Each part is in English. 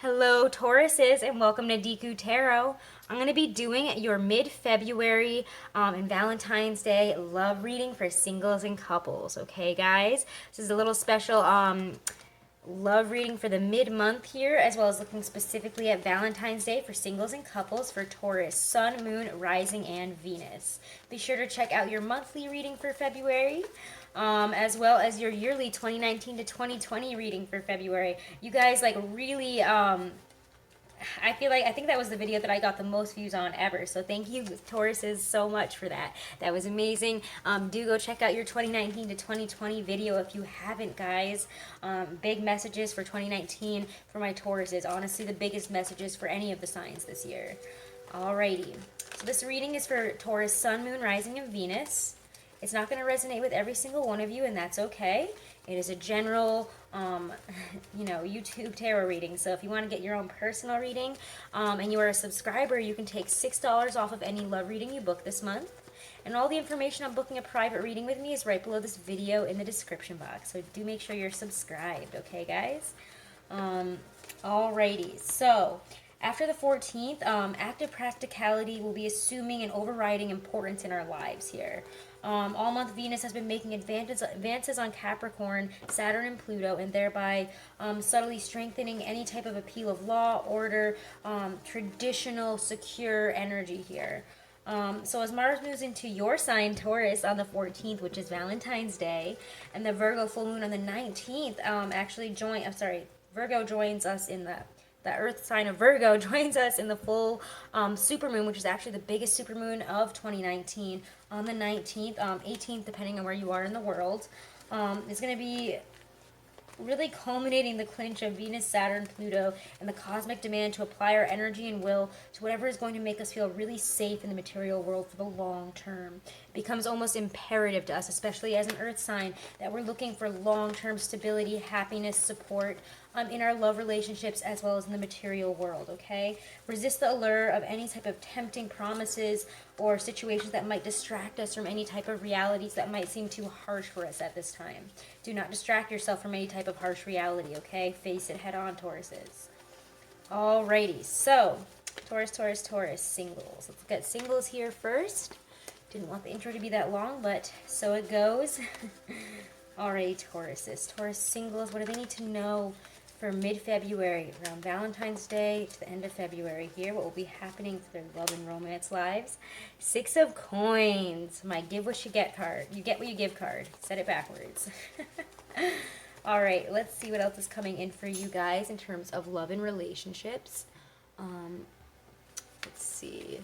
Hello, Tauruses, and welcome to Deku Tarot. I'm going to be doing your mid-February and Valentine's Day love reading for singles and couples. Okay, guys? This is a little special love reading for the mid-month here, as well as looking specifically at Valentine's Day for singles and couples for Taurus, Sun, Moon, Rising, and Venus. Be sure to check out your monthly reading for February, as well as your yearly 2019 to 2020 reading for February. You guys really I think that was the video that I got the most views on ever. So thank you, Tauruses, so much for that. That was amazing. Do go check out your 2019 to 2020 video if you haven't, guys. Big messages for 2019 for my Tauruses. Honestly, the biggest messages for any of the signs this year. Alrighty. So this reading is for Taurus, Sun, Moon, Rising, and Venus. It's not going to resonate with every single one of you, and that's okay. It is a general, YouTube tarot reading. So if you want to get your own personal reading and you are a subscriber, you can take $6 off of any love reading you book this month. And all the information on booking a private reading with me is right below this video in the description box. So do make sure you're subscribed, okay, guys? Alrighty, so after the 14th, active practicality will be assuming and overriding importance in our lives here. All month Venus has been making advances on Capricorn, Saturn, and Pluto, and thereby subtly strengthening any type of appeal of law, order, traditional, secure energy here. So as Mars moves into your sign, Taurus, on the 14th, which is Valentine's Day, and the Virgo full moon on the 19th, Virgo joins us in the earth sign of Virgo joins us in the full supermoon, which is actually the biggest supermoon of 2019 on the 19th, 18th, depending on where you are in the world. It's going to be really culminating the clinch of Venus, Saturn, Pluto, and the cosmic demand to apply our energy and will to whatever is going to make us feel really safe in the material world for the long term. It becomes almost imperative to us, especially as an earth sign, that we're looking for long-term stability, happiness, support in our love relationships as well as in the material world, okay? Resist the allure of any type of tempting promises or situations that might distract us from any type of realities that might seem too harsh for us at this time. Do not distract yourself from any type of harsh reality, okay? Face it head on, Tauruses. Alrighty, so Taurus, singles. Let's look at singles here first. Didn't want the intro to be that long, but so it goes. Alrighty, Tauruses. Taurus singles, what do they need to know for mid-February, around Valentine's Day to the end of February here? What will be happening for their love and romance lives? Six of Coins. My give what you get card. You get what you give card. Said it backwards. Alright, let's see what else is coming in for you guys in terms of love and relationships. Let's see.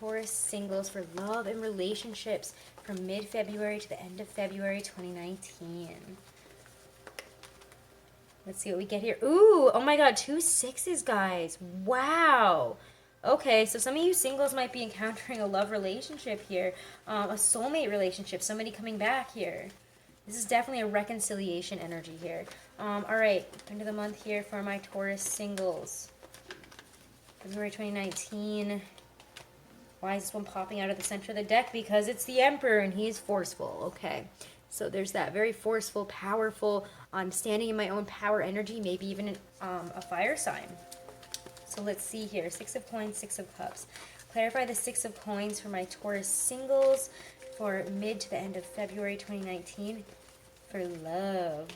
Taurus singles for love and relationships from mid-February to the end of February 2019. Let's see what we get here. Ooh, oh my god, 2 sixes, guys. Wow. Okay, so some of you singles might be encountering a love relationship here. A soulmate relationship, somebody coming back here. This is definitely a reconciliation energy here. Alright, end of the month here for my Taurus singles. February 2019. Why is this one popping out of the center of the deck? Because it's the Emperor and he's forceful. Okay. So there's that very forceful, powerful, standing in my own power energy, maybe even a fire sign. So let's see here. 6 of Coins, 6 of Cups. Clarify the 6 of Coins for my Taurus singles for mid to the end of February 2019 for love.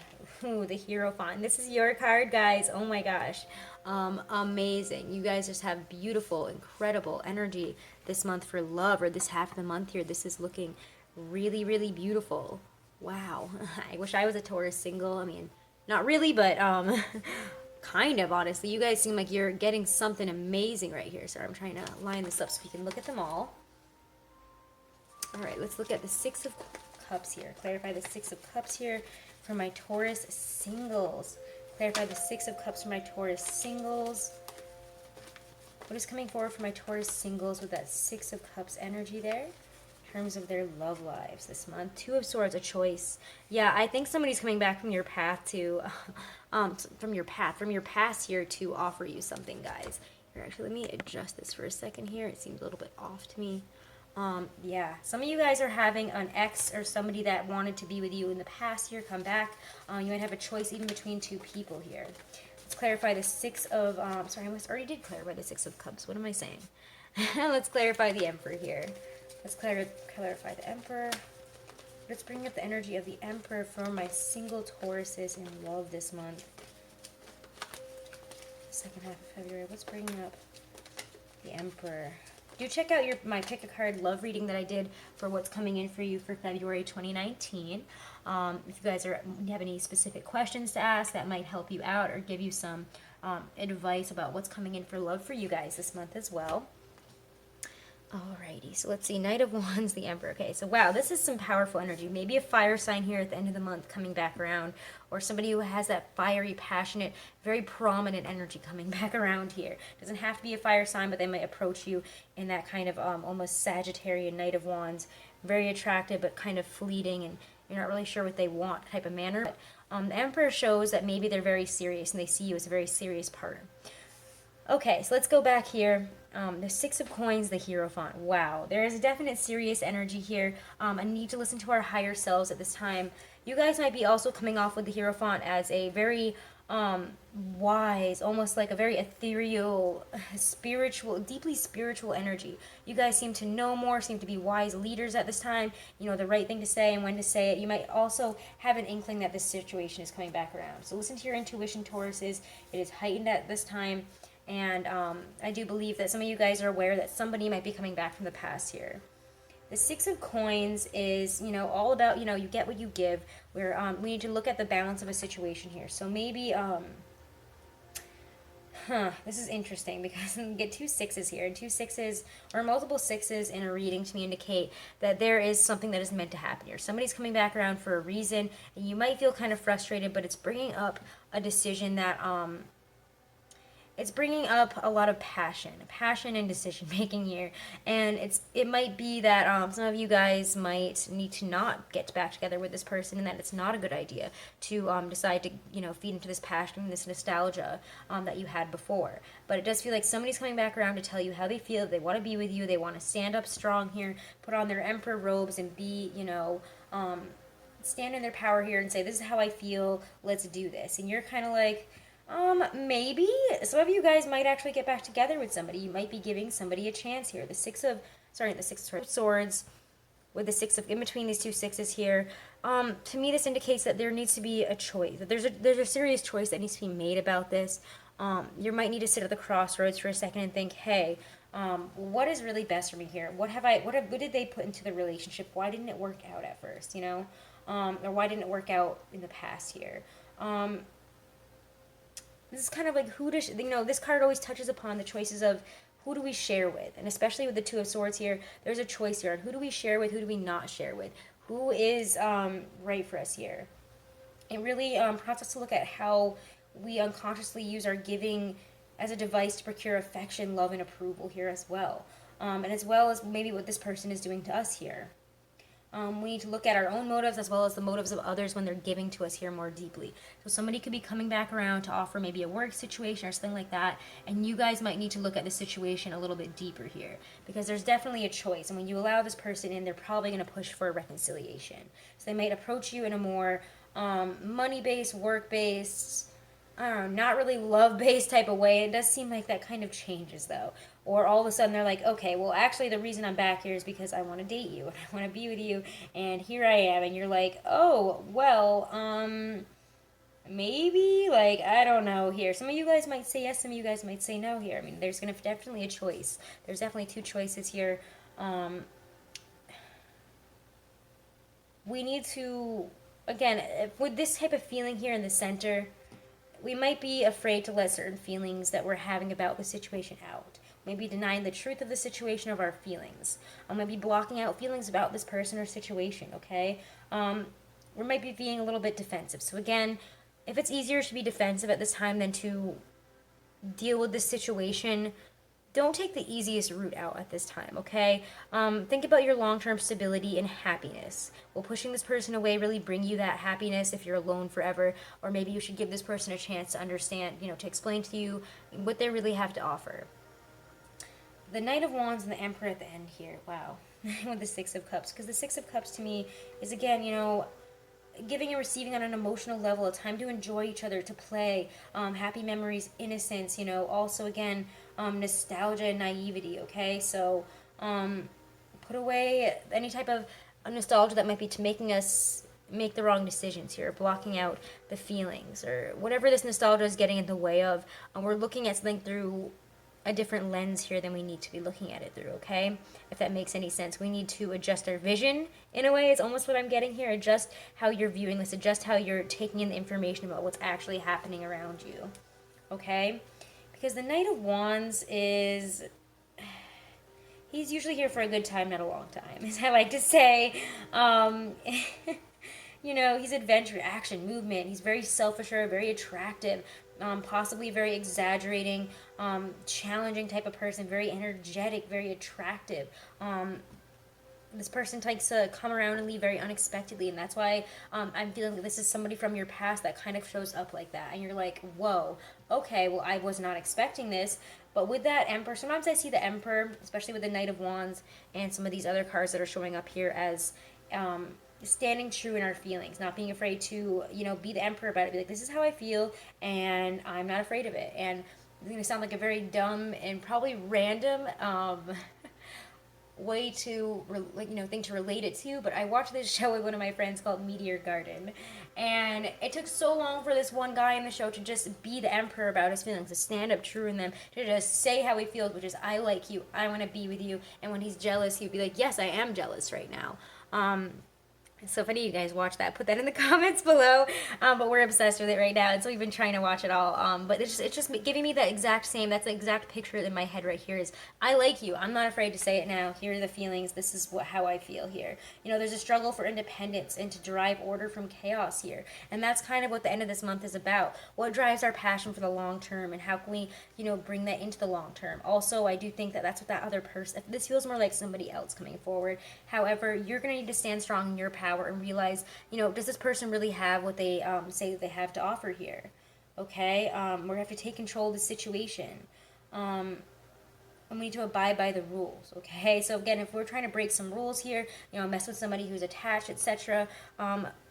Ooh, the Hierophant. This is your card, guys. Oh my gosh. Amazing. You guys just have beautiful, incredible energy this month for love, or this half of the month here. This is looking really, really beautiful. Wow. I wish I was a Taurus single. I mean, not really, but kind of, honestly. You guys seem like you're getting something amazing right here. Sorry, I'm trying to line this up so we can look at them all. All right, let's look at the 6 of Cups here. Clarify the 6 of Cups here for my Taurus singles. Clarify the 6 of Cups for my Taurus singles. What is coming forward for my Taurus singles with that 6 of Cups energy there? Terms of their love lives this month. 2 of Swords, a choice. Yeah, I think somebody's coming back from your path to, from your past here to offer you something, guys. Here, actually, let me adjust this for a second here. It seems a little bit off to me. Yeah, some of you guys are having an ex or somebody that wanted to be with you in the past here come back. You might have a choice even between 2 people here. Let's clarify the Six of, sorry, I already did clarify the Six of Cups. What am I saying? Let's clarify the Emperor here. Let's clarify the Emperor. Let's bring up the energy of the Emperor for my single Tauruses in love this month. Second half of February. Let's bring up the Emperor. Do check out my pick a card love reading that I did for what's coming in for you for February 2019. If you guys have any specific questions to ask that might help you out or give you some advice about what's coming in for love for you guys this month as well. Alrighty, so let's see, Knight of Wands, the Emperor. Okay, so wow, this is some powerful energy. Maybe a fire sign here at the end of the month coming back around, or somebody who has that fiery, passionate, very prominent energy coming back around here. Doesn't have to be a fire sign, but they might approach you in that kind of almost Sagittarian Knight of Wands. Very attractive, but kind of fleeting, and you're not really sure what they want type of manner. But the Emperor shows that maybe they're very serious, and they see you as a very serious partner. Okay, so let's go back here. The Six of Coins, the Hierophant. Wow, there is a definite serious energy here. A need to listen to our higher selves at this time. You guys might be also coming off with the Hierophant as a very wise, almost like a very ethereal, spiritual, deeply spiritual energy. You guys seem to know more, seem to be wise leaders at this time. You know the right thing to say and when to say it. You might also have an inkling that this situation is coming back around. So listen to your intuition, Tauruses. It is heightened at this time. And I do believe that some of you guys are aware that somebody might be coming back from the past here. The Six of Coins is, you know, all about, you know, you get what you give. Where we need to look at the balance of a situation here. So maybe, this is interesting because you get two sixes here. And two sixes, or multiple sixes in a reading to me indicate that there is something that is meant to happen here. Somebody's coming back around for a reason. And you might feel kind of frustrated, but it's bringing up a decision that, it's bringing up a lot of passion and decision making here, and it might be that some of you guys might need to not get back together with this person, and that it's not a good idea to decide to feed into this passion and this nostalgia that you had before. But it does feel like somebody's coming back around to tell you how they feel. They want to be with you. They want to stand up strong here, put on their emperor robes, and be stand in their power here and say, "This is how I feel. Let's do this." And you're kind of like, maybe some of you guys might actually get back together with somebody. You might be giving somebody a chance here. The Six of Swords with the in between these two sixes here. To me, this indicates that there needs to be a choice. That there's a serious choice that needs to be made about this. You might need to sit at the crossroads for a second and think, hey, what is really best for me here? What did they put into the relationship? Why didn't it work out at first? Or why didn't it work out in the past here? This is kind of like this card always touches upon the choices of who do we share with, and especially with the Two of Swords here, there's a choice here on who do we share with, who do we not share with, who is right for us here. It really prompts us to look at how we unconsciously use our giving as a device to procure affection, love, and approval here as well, and as well as maybe what this person is doing to us here. We need to look at our own motives as well as the motives of others when they're giving to us here more deeply. So somebody could be coming back around to offer maybe a work situation or something like that, and you guys might need to look at the situation a little bit deeper here, because there's definitely a choice, and when you allow this person in, they're probably going to push for a reconciliation. So they might approach you in a more money-based, work-based, I don't know, not really love-based type of way. It does seem like that kind of changes, though. Or all of a sudden they're like, okay, well, actually the reason I'm back here is because I want to date you, and I want to be with you, and here I am. And you're like, oh, well, maybe, like, I don't know here. Some of you guys might say yes, some of you guys might say no here. I mean, there's going to definitely a choice. There's definitely two choices here. We need to, again, with this type of feeling here in the center, we might be afraid to let certain feelings that we're having about the situation out. Maybe denying the truth of the situation of our feelings. Maybe blocking out feelings about this person or situation, okay? We might be being a little bit defensive. So again, if it's easier to be defensive at this time than to deal with the situation, don't take the easiest route out at this time, okay? Think about your long-term stability and happiness. Will pushing this person away really bring you that happiness if you're alone forever? Or maybe you should give this person a chance to understand, to explain to you what they really have to offer. The Knight of Wands and the Emperor at the end here. Wow. With the Six of Cups. Because the Six of Cups to me is, again, giving and receiving on an emotional level, a time to enjoy each other, to play, happy memories, innocence, you know, also again, nostalgia and naivety, okay? So put away any type of nostalgia that might be to making us make the wrong decisions here, blocking out the feelings, or whatever this nostalgia is getting in the way of. We're looking at something through a different lens here than we need to be looking at it through, okay? If that makes any sense. We need to adjust our vision in a way, is almost what I'm getting here. Adjust how you're viewing this, adjust how you're taking in the information about what's actually happening around you, okay? Because the Knight of Wands is... he's usually here for a good time, not a long time, as I like to say. You know, he's adventure, action, movement. He's very self-assured, very attractive, possibly very exaggerating, challenging type of person, very energetic, very attractive. This person likes to come around and leave very unexpectedly, and that's why I'm feeling that this is somebody from your past that kind of shows up like that, and you're like, whoa, okay, well, I was not expecting this. But with that Emperor, sometimes I see the Emperor, especially with the Knight of Wands and some of these other cards that are showing up here, as standing true in our feelings, not being afraid to, you know, be the Emperor about it. Be like, this is how I feel, and I'm not afraid of it. And it's going to sound like a very dumb and probably random way to, like, you know, thing to relate it to, but I watched this show with one of my friends called Meteor Garden, and it took so long for this one guy in the show to just be the Emperor about his feelings, to stand up true in them, to just say how he feels, which is, I like you, I want to be with you. And when he's jealous, he'd be like, yes, I am jealous right now. So if any of you guys watch that, put that in the comments below. But we're obsessed with it right now, and so we've been trying to watch it all. But it's just giving me that exact same, that's the exact picture in my head right here is, I like you. I'm not afraid to say it now. Here are the feelings. This is how I feel here. You know, there's a struggle for independence and to derive order from chaos here. And that's kind of what the end of this month is about. What drives our passion for the long term, and how can we, you know, bring that into the long term. Also, I do think that that's what that other person, this feels more like somebody else coming forward. However, you're going to need to stand strong in your power and realize, you know, does this person really have what they say that they have to offer here? Okay, we're going to have to take control of the situation. And we need to abide by the rules, okay? So again, if we're trying to break some rules here, you know, mess with somebody who's attached, etc.,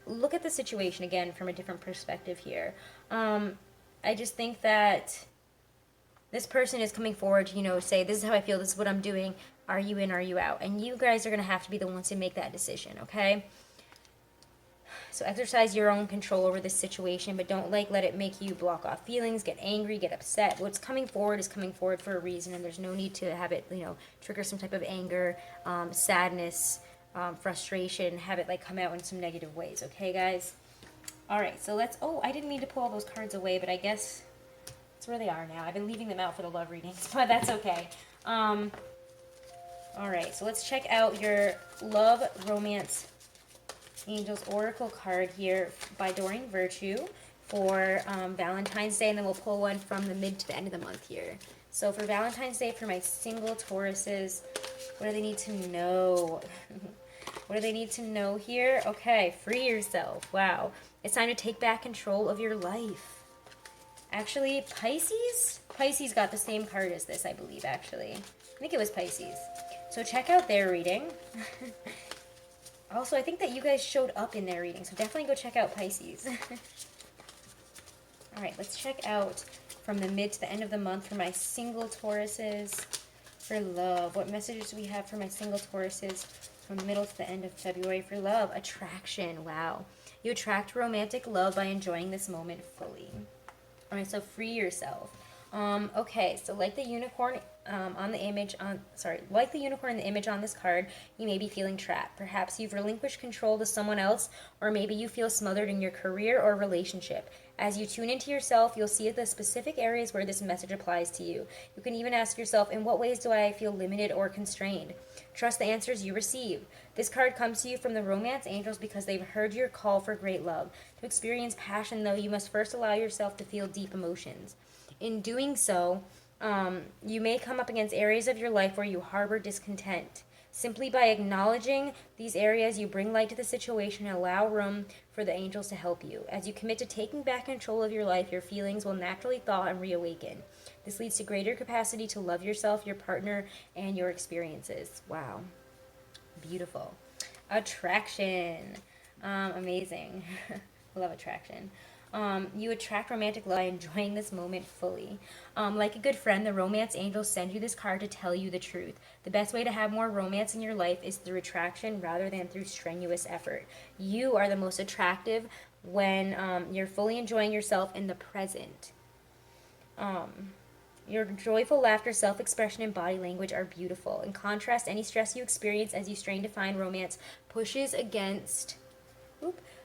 look at the situation again from a different perspective here. I just think that this person is coming forward to, you know, say, this is how I feel, this is what I'm doing, are you in, are you out? And you guys are going to have to be the ones to make that decision, okay? So exercise your own control over this situation, but don't let it make you block off feelings, get angry, get upset. What's coming forward is coming forward for a reason, and there's no need to have it, you know, trigger some type of anger, sadness, frustration, have it like come out in some negative ways, okay, guys? All right, so let's, oh, I didn't mean to pull all those cards away, but I guess that's where they are now. I've been leaving them out for the love readings, but that's okay. All right, so let's check out your love, romance, Angels Oracle card here by Doreen Virtue for Valentine's Day, and then we'll pull one from the mid to the end of the month here. So for Valentine's Day, for my single Tauruses, what do they need to know? What do they need to know here? Okay, free yourself. Wow. It's time to take back control of your life. Actually, Pisces? Pisces got the same card as this, I believe, actually. I think it was Pisces. So check out their reading. Also, I think that you guys showed up in their reading, so definitely go check out Pisces. Alright, let's check out from the mid to the end of the month for my single Tauruses for love. What messages do we have for my single Tauruses from the middle to the end of February for love? Attraction. Wow. You attract romantic love by enjoying this moment fully. Alright, so free yourself. Okay, so like the unicorn on the image like the unicorn in the image on this card, you may be feeling trapped. Perhaps you've relinquished control to someone else, or maybe you feel smothered in your career or relationship. As you tune into yourself, you'll see the specific areas where this message applies to you. You can even ask yourself, in what ways do I feel limited or constrained? Trust the answers you receive. This card comes to you from the romance angels because they've heard your call for great love. To experience passion, though, you must first allow yourself to feel deep emotions. In doing so, you may come up against areas of your life where you harbor discontent. Simply by acknowledging these areas, you bring light to the situation and allow room for the angels to help you. As you commit to taking back control of your life, your feelings will naturally thaw and reawaken. This leads to greater capacity to love yourself, your partner, and your experiences. Wow. Beautiful. Attraction. Amazing. Love attraction. You attract romantic love by enjoying this moment fully. Like a good friend, the romance angels send you this card to tell you the truth. The best way to have more romance in your life is through attraction rather than through strenuous effort. You are the most attractive when you're fully enjoying yourself in the present. Your joyful laughter, self expression, and body language are beautiful. In contrast, any stress you experience as you strain to find romance pushes against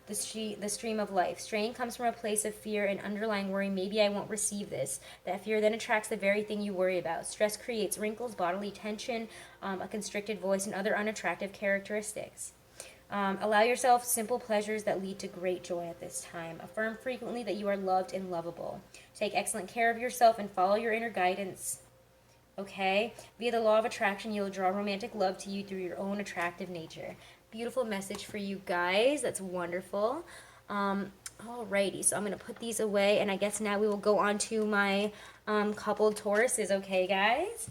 the stream of life. Strain comes from a place of fear and underlying worry. Maybe I won't receive this. That fear then attracts the very thing you worry about. Stress creates wrinkles, bodily tension, a constricted voice, and other unattractive characteristics. Allow yourself simple pleasures that lead to great joy at this time. Affirm frequently that you are loved and lovable. Take excellent care of yourself and follow your inner guidance. Okay? Via the law of attraction, you'll draw romantic love to you through your own attractive nature. Beautiful message for you guys. That's wonderful. Alrighty, so I'm going to put these away, and I guess now we will go on to my coupled Tauruses, okay, guys?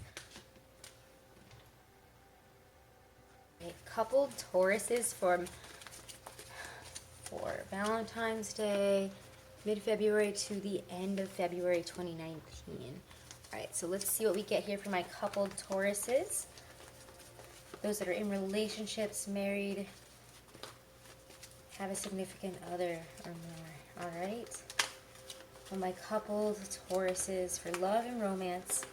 Okay, coupled Tauruses for Valentine's Day, mid-February to the end of February 2019. Alright, so let's see what we get here for my coupled Tauruses. Those that are in relationships, married, have a significant other or more. Alright. For my coupled Tauruses for love and romance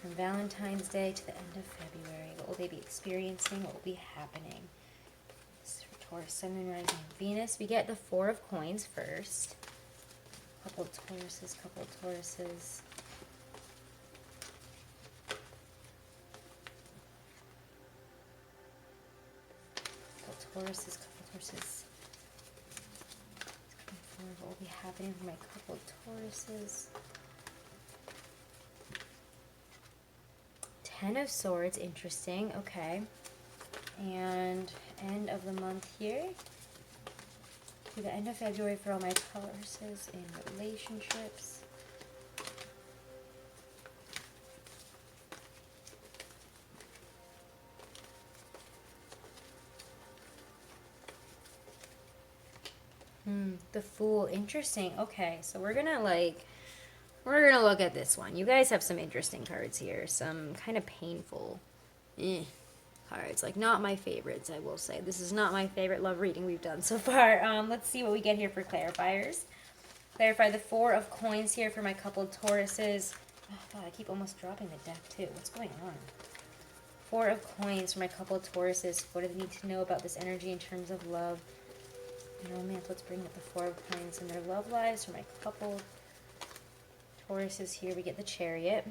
from Valentine's Day to the end of February. What will they be experiencing? What will be happening? This is for Taurus, Sun, Moon, Rising, Venus. We get the Four of Coins first. Coupled Tauruses, coupled Tauruses. Tauruses, couple Tauruses. What will be happening for my couple Tauruses? Ten of Swords, interesting. Okay. And end of the month here. To the end of February for all my Tauruses in relationships. The Fool, interesting. Okay, so we're gonna look at this one. You guys have some interesting cards here, some kind of painful cards. Like, not my favorites, I will say. This is not my favorite love reading we've done so far. Let's see what we get here for clarifiers. Clarify the Four of Coins here for my coupled Tauruses. Oh god, I keep almost dropping the deck too. What's going on? Four of Coins for my coupled Tauruses. What do they need to know about this energy in terms of love? Romance. Let's bring up the Four of Coins in their love lives for my couple Tauruses here. We get the Chariot.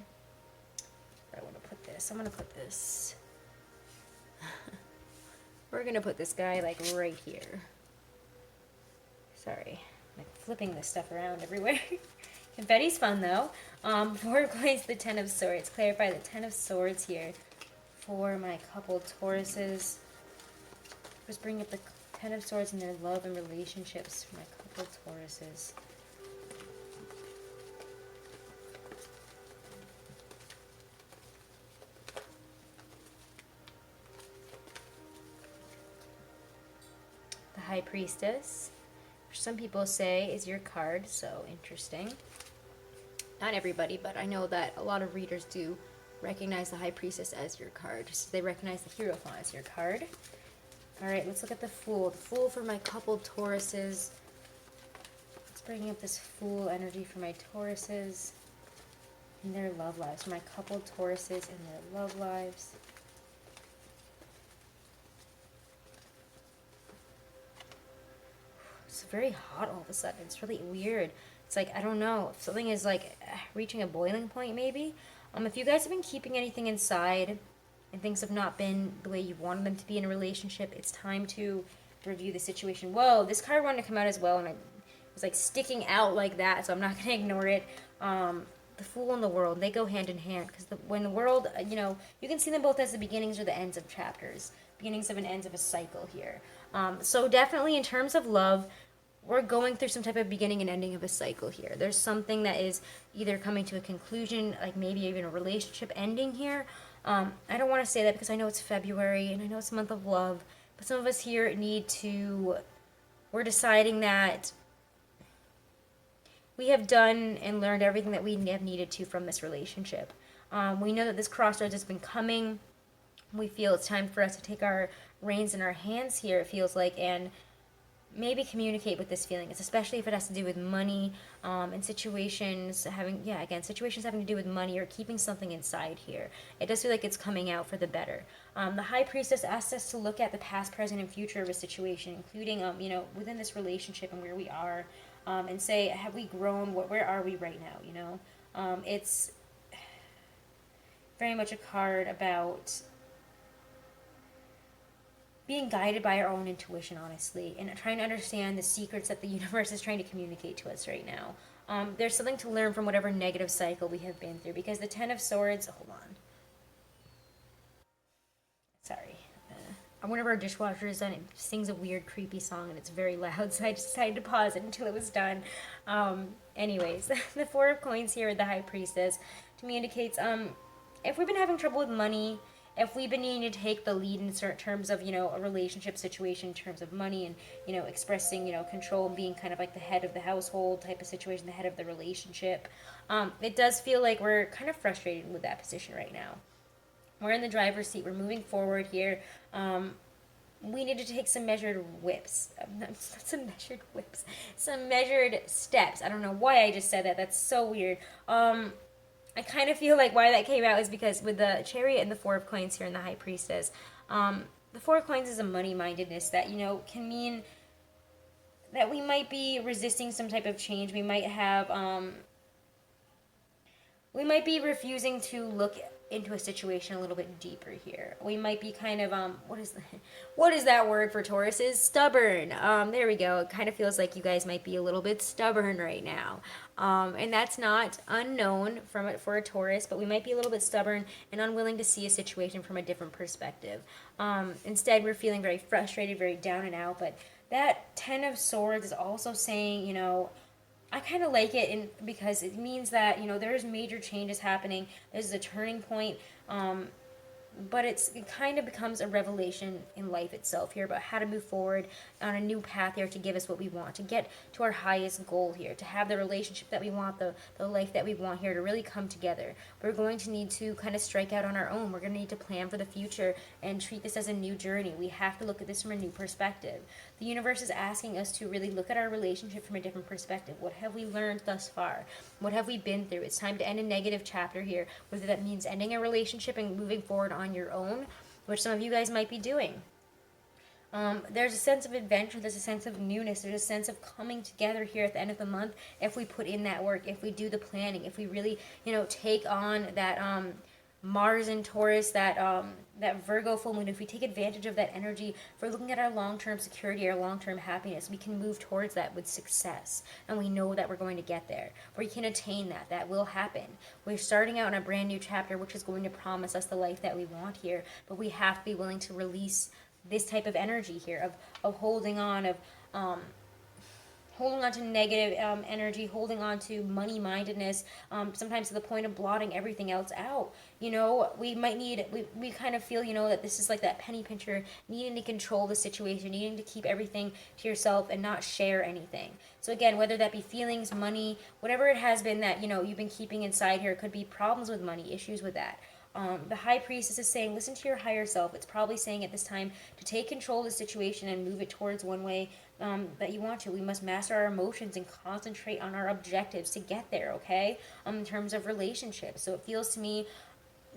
Where I want to put this. I'm going to put this. We're going to put this guy like right here. Sorry. I'm like flipping this stuff around everywhere. Confetti's fun though. Four of Coins, the Ten of Swords. Clarify the Ten of Swords here for my couple Tauruses. Just bring up the Ten of Swords in their love and relationships for my couple Tauruses. The High Priestess, which some people say is your card, so interesting. Not everybody, but I know that a lot of readers do recognize the High Priestess as your card. So they recognize the Hierophant as your card. Alright, let's look at the Fool. The Fool for my couple Tauruses. Let's bring up this Fool energy for my Tauruses in their love lives. For my couple Tauruses in their love lives. It's very hot all of a sudden. It's really weird. It's like, I don't know, if something is like reaching a boiling point maybe. If you guys have been keeping anything inside and things have not been the way you wanted them to be in a relationship, it's time to review the situation. Whoa, this card wanted to come out as well, and it was like sticking out like that, so I'm not going to ignore it. The Fool and the World, they go hand in hand, because when the world, you can see them both as the beginnings or the ends of chapters. Beginnings of and ends of a cycle here. So definitely in terms of love, we're going through some type of beginning and ending of a cycle here. There's something that is either coming to a conclusion, like maybe even a relationship ending here. I don't want to say that because I know it's February and I know it's a month of love, some of us here we're deciding that we have done and learned everything that we have needed to from this relationship. We know that this crossroads has been coming. We feel it's time for us to take our reins in our hands here, it feels like, and maybe communicate with this feeling. It's especially if it has to do with money, and situations having to do with money or keeping something inside here. It does feel like it's coming out for the better. The High Priestess asks us to look at the past, present, and future of a situation, including, within this relationship and where we are, and say, have we grown? Where are we right now? It's very much a card about being guided by our own intuition, honestly, and trying to understand the secrets that the universe is trying to communicate to us right now. There's something to learn from whatever negative cycle we have been through, because the Ten of Swords, hold on. Sorry. One of our dishwashers and it sings a weird, creepy song, and it's very loud, so I decided to pause it until it was done. Anyways, the Four of Coins here with the High Priestess to me indicates, if we've been having trouble with money, if we've been needing to take the lead in certain terms of, a relationship situation in terms of money and, expressing, control and being kind of like the head of the household type of situation, the head of the relationship, it does feel like we're kind of frustrated with that position right now. We're in the driver's seat. We're moving forward here. We need to take some measured some measured steps. I don't know why I just said that. That's so weird. I kind of feel like why that came out is because with the Chariot and the Four of Coins here and the High Priestess, the Four of Coins is a money-mindedness that, can mean that we might be resisting some type of change. We might be refusing to look into a situation a little bit deeper here. We might be kind of, what is that word for Taurus? Is stubborn. There we go. It kind of feels like you guys might be a little bit stubborn right now. And that's not unknown for a Taurus, but we might be a little bit stubborn and unwilling to see a situation from a different perspective. Instead, we're feeling very frustrated, very down and out, but that Ten of Swords is also saying, I kind of like it because it means that, there's major changes happening. There's a turning point. But it kind of becomes a revelation in life itself here about how to move forward on a new path here to give us what we want, to get to our highest goal here, to have the relationship that we want, the life that we want here to really come together. We're going to need to kind of strike out on our own. We're going to need to plan for the future and treat this as a new journey. We have to look at this from a new perspective. The universe is asking us to really look at our relationship from a different perspective. What have we learned thus far? What have we been through? It's time to end a negative chapter here, whether that means ending a relationship and moving forward on your own, which some of you guys might be doing. There's a sense of adventure, there's a sense of newness, there's a sense of coming together here at the end of the month if we put in that work, if we do the planning, if we really, take on that Mars and Taurus, that Virgo full moon, if we take advantage of that energy for looking at our long-term security, our long-term happiness, we can move towards that with success. And we know that we're going to get there. We can attain that. That will happen. We're starting out in a brand new chapter, which is going to promise us the life that we want here. But we have to be willing to release this type of energy here of holding on, holding on to negative energy, holding on to money-mindedness, sometimes to the point of blotting everything else out. We might need, we kind of feel, that this is like that penny pincher, needing to control the situation, needing to keep everything to yourself and not share anything. So again, whether that be feelings, money, whatever it has been that, you've been keeping inside here, it could be problems with money, issues with that. The High Priestess is saying, listen to your higher self. It's probably saying at this time to take control of the situation and move it towards one way that you want to. We must master our emotions and concentrate on our objectives to get there, okay? In terms of relationships. So it feels to me,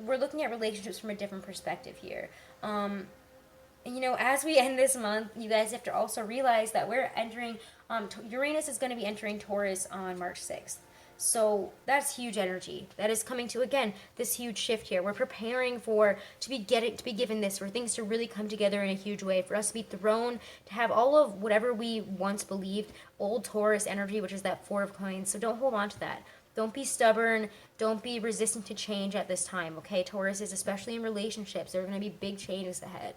we're looking at relationships from a different perspective here. And, as we end this month, you guys have to also realize that we're entering, Uranus is going to be entering Taurus on March 6th. So that's huge energy. That is coming to, again, this huge shift here. We're preparing to be given this, for things to really come together in a huge way, for us to be thrown, to have all of whatever we once believed, old Taurus energy, which is that Four of Coins. So don't hold on to that. Don't be stubborn. Don't be resistant to change at this time, okay? Taurus is, especially in relationships, there are going to be big changes ahead.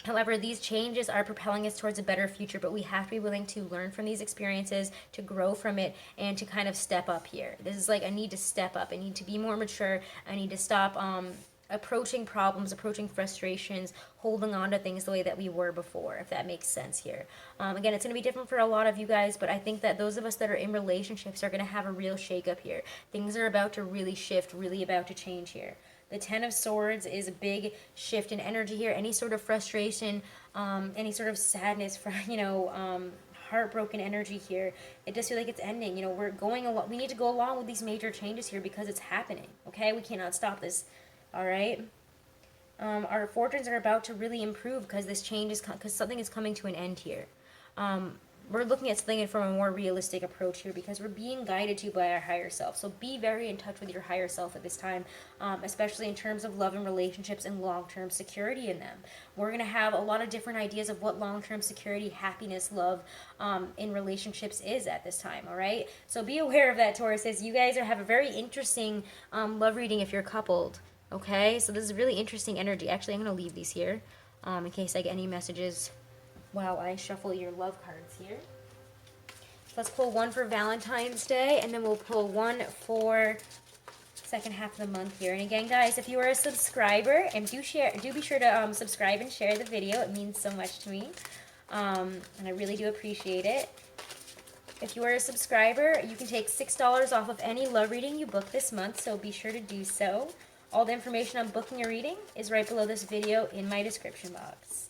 However, these changes are propelling us towards a better future, but we have to be willing to learn from these experiences, to grow from it, and to kind of step up here. This is like, I need to step up. I need to be more mature. I need to stop approaching problems, approaching frustrations, holding on to things the way that we were before, if that makes sense here. Again, it's going to be different for a lot of you guys, but I think that those of us that are in relationships are going to have a real shakeup here. Things are about to really shift, really about to change here. The Ten of Swords is a big shift in energy here. Any sort of frustration, any sort of sadness, for heartbroken energy here. It does feel like it's ending. We're going along. We need to go along with these major changes here because it's happening. Okay, we cannot stop this. All right. Our fortunes are about to really improve because this change is because something is coming to an end here. We're looking at something from a more realistic approach here because we're being guided to by our higher self. So be very in touch with your higher self at this time, especially in terms of love and relationships and long-term security in them. We're going to have a lot of different ideas of what long-term security, happiness, love in relationships is at this time, all right? So be aware of that, Tauruses. You guys have a very interesting love reading if you're coupled, okay? So this is really interesting energy. Actually, I'm going to leave these here in case I get any messages while I shuffle your love cards here. Let's pull one for Valentine's Day, and then we'll pull one for second half of the month here. And again, guys, if you are a subscriber, and do be sure to subscribe and share the video. It means so much to me, and I really do appreciate it. If you are a subscriber, you can take $6 off of any love reading you book this month, so be sure to do so. All the information on booking a reading is right below this video in my description box.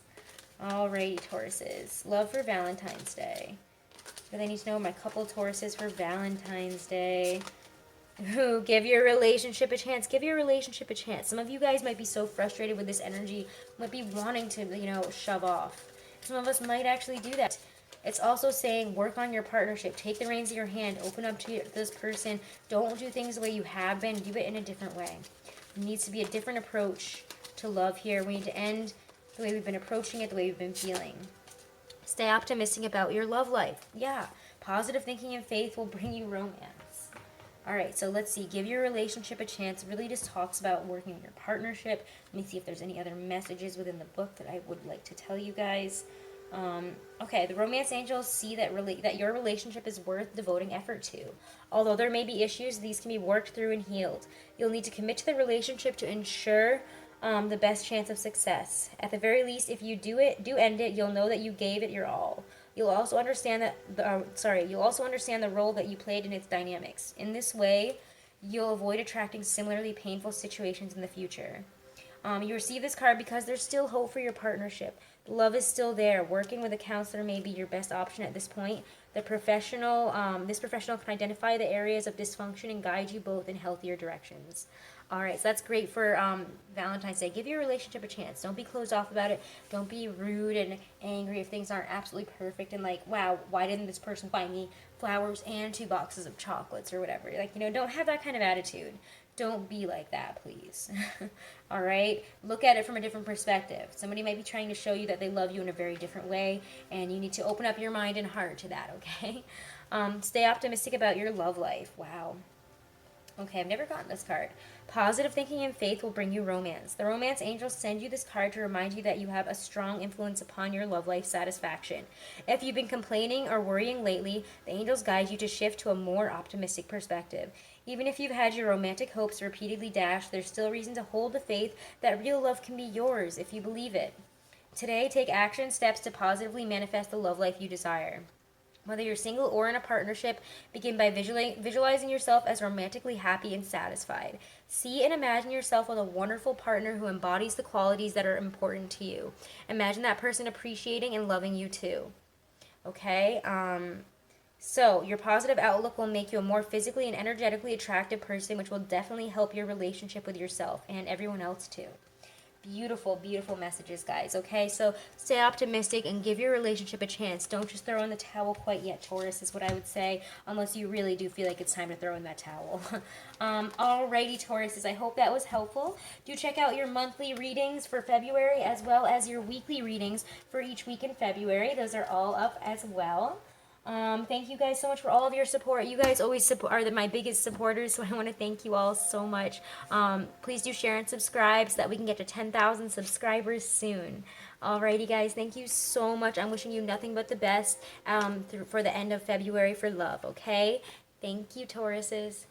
Alrighty, Tauruses. Love for Valentine's Day. But I need to know my couple Tauruses for Valentine's Day. Ooh, give your relationship a chance. Give your relationship a chance. Some of you guys might be so frustrated with this energy, might be wanting to, shove off. Some of us might actually do that. It's also saying work on your partnership. Take the reins of your hand. Open up to this person. Don't do things the way you have been. Do it in a different way. It needs to be a different approach to love here. We need to end the way we've been approaching it, the way we've been feeling. Stay optimistic about your love life. Yeah, positive thinking and faith will bring you romance. All right, so let's see. Give your relationship a chance. It really just talks about working on your partnership. Let me see if there's any other messages within the book that I would like to tell you guys. Okay, the romance angels see that your relationship is worth devoting effort to. Although there may be issues, these can be worked through and healed. You'll need to commit to the relationship to ensure the best chance of success. At the very least, if you do end it, you'll know that you gave it your all. You'll also understand the role that you played in its dynamics. In this way, you'll avoid attracting similarly painful situations in the future. You receive this card because there's still hope for your partnership. Love is still there. Working with a counselor may be your best option at this point. This professional can identify the areas of dysfunction and guide you both in healthier directions. All right, so that's great for Valentine's Day. Give your relationship a chance. Don't be closed off about it. Don't be rude and angry if things aren't absolutely perfect and like, wow, why didn't this person buy me flowers and 2 boxes of chocolates or whatever? Like, don't have that kind of attitude. Don't be like that, please. All right? Look at it from a different perspective. Somebody might be trying to show you that they love you in a very different way, and you need to open up your mind and heart to that, okay? Stay optimistic about your love life. Wow. Okay, I've never gotten this card. Positive thinking and faith will bring you romance. The romance angels send you this card to remind you that you have a strong influence upon your love life satisfaction. If you've been complaining or worrying lately, the angels guide you to shift to a more optimistic perspective. Even if you've had your romantic hopes repeatedly dashed, there's still reason to hold the faith that real love can be yours if you believe it. Today, take action steps to positively manifest the love life you desire. Whether you're single or in a partnership, begin by visualizing yourself as romantically happy and satisfied. See and imagine yourself with a wonderful partner who embodies the qualities that are important to you. Imagine that person appreciating and loving you too. Okay? So your positive outlook will make you a more physically and energetically attractive person, which will definitely help your relationship with yourself and everyone else too. Beautiful, beautiful messages, guys. Okay, so stay optimistic and give your relationship a chance. Don't just throw in the towel quite yet, Taurus, is what I would say, unless you really do feel like it's time to throw in that towel. Alrighty, Tauruses, I hope that was helpful. Do check out your monthly readings for February as well as your weekly readings for each week in February. Those are all up as well. Thank you guys so much for all of your support. You guys always are my biggest supporters, so I want to thank you all so much. Please do share and subscribe so that we can get to 10,000 subscribers soon. Alrighty, guys, thank you so much. I'm wishing you nothing but the best for the end of February for love, okay? Thank you, Tauruses.